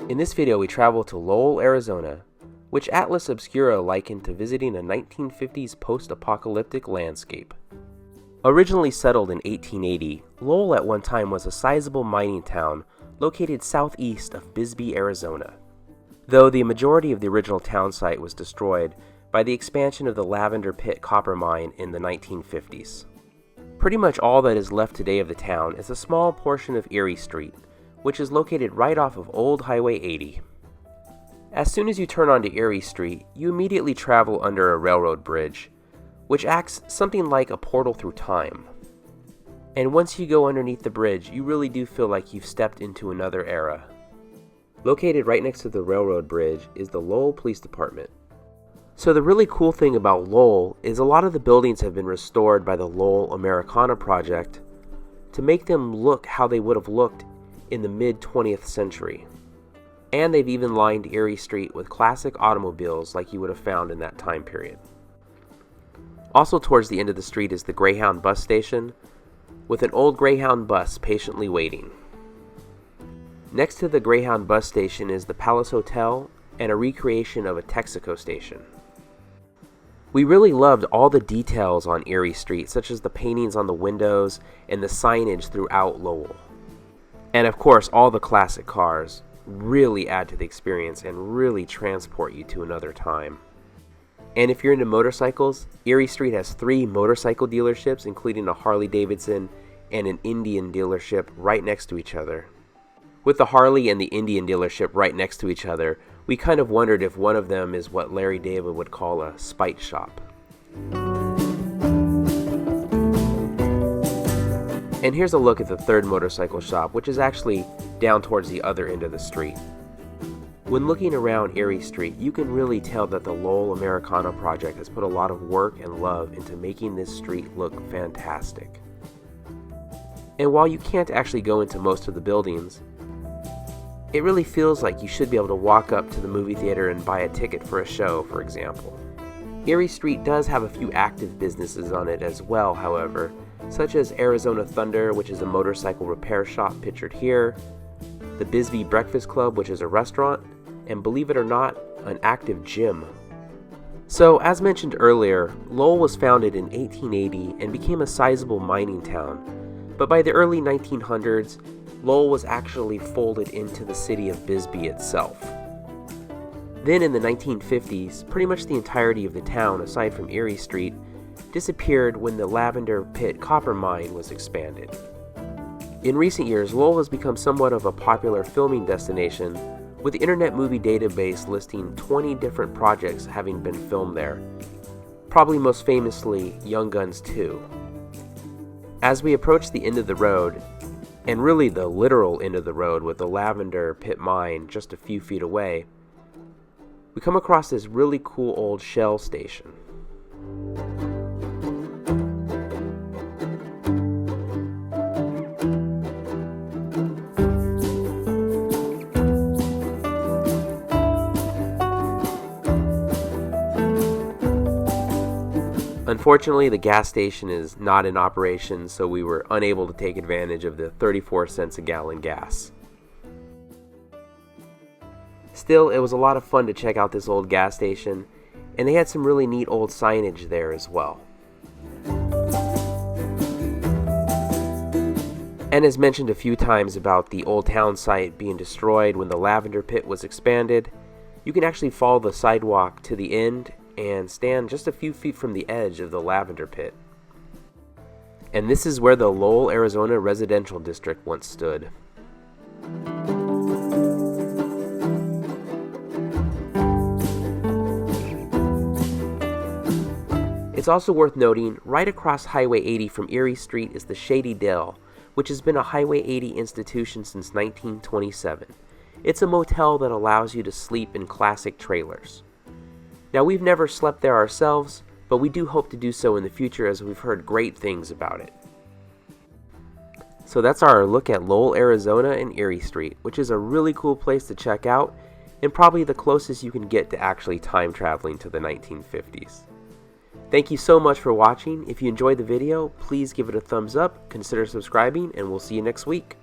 In this video, we travel to Lowell, Arizona, which Atlas Obscura likened to visiting a 1950s post-apocalyptic landscape. Originally settled in 1880, Lowell at one time was a sizable mining town located southeast of Bisbee, Arizona, though the majority of the original town site was destroyed by the expansion of the Lavender Pit copper mine in the 1950s. Pretty much all that is left today of the town is a small portion of Erie Street, which is located right off of Old Highway 80. As soon as you turn onto Erie Street, you immediately travel under a railroad bridge, which acts something like a portal through time. And once you go underneath the bridge, you really do feel like you've stepped into another era. Located right next to the railroad bridge is the Lowell Police Department. So the really cool thing about Lowell is a lot of the buildings have been restored by the Lowell Americana Project to make them look how they would have looked in the mid-20th century. And they've even lined Erie Street with classic automobiles like you would have found in that time period. Also towards the end of the street is the Greyhound bus station, with an old Greyhound bus patiently waiting. Next to the Greyhound bus station is the Palace Hotel and a recreation of a Texaco station. We really loved all the details on Erie Street, such as the paintings on the windows and the signage throughout Lowell. And of course, all the classic cars really add to the experience and really transport you to another time. And if you're into motorcycles, Erie Street has 3 motorcycle dealerships, including a Harley-Davidson and an Indian dealership right next to each other. With the Harley and the Indian dealership right next to each other, we kind of wondered if one of them is what Larry David would call a spite shop. And here's a look at the third motorcycle shop, which is actually down towards the other end of the street. When looking around Erie Street, you can really tell that the Lowell Americana Project has put a lot of work and love into making this street look fantastic. And while you can't actually go into most of the buildings, it really feels like you should be able to walk up to the movie theater and buy a ticket for a show, for example. Erie Street does have a few active businesses on it as well, however, such as Arizona Thunder, which is a motorcycle repair shop pictured here, the Bisbee Breakfast Club, which is a restaurant, and believe it or not, an active gym. So, as mentioned earlier, Lowell was founded in 1880 and became a sizable mining town, but by the early 1900s, Lowell was actually folded into the city of Bisbee itself. Then in the 1950s, pretty much the entirety of the town, aside from Erie Street, disappeared when the Lavender Pit copper mine was expanded. In recent years, Lowell has become somewhat of a popular filming destination, with the Internet Movie Database listing 20 different projects having been filmed there, probably most famously Young Guns 2. As we approach the end of the road, and really the literal end of the road with the Lavender Pit Mine just a few feet away, we come across this really cool old Shell station. Unfortunately, the gas station is not in operation, so we were unable to take advantage of the 34 cents a gallon gas. Still, it was a lot of fun to check out this old gas station, and they had some really neat old signage there as well. And as mentioned a few times about the old town site being destroyed when the Lavender Pit was expanded, you can actually follow the sidewalk to the end and stand just a few feet from the edge of the Lavender Pit. And this is where the Lowell, Arizona Residential District once stood. It's also worth noting, right across Highway 80 from Erie Street is the Shady Dell, which has been a Highway 80 institution since 1927. It's a motel that allows you to sleep in classic trailers. Now, we've never slept there ourselves, but we do hope to do so in the future as we've heard great things about it. So that's our look at Lowell, Arizona and Erie Street, which is a really cool place to check out and probably the closest you can get to actually time traveling to the 1950s. Thank you so much for watching. If you enjoyed the video, please give it a thumbs up, consider subscribing, and we'll see you next week.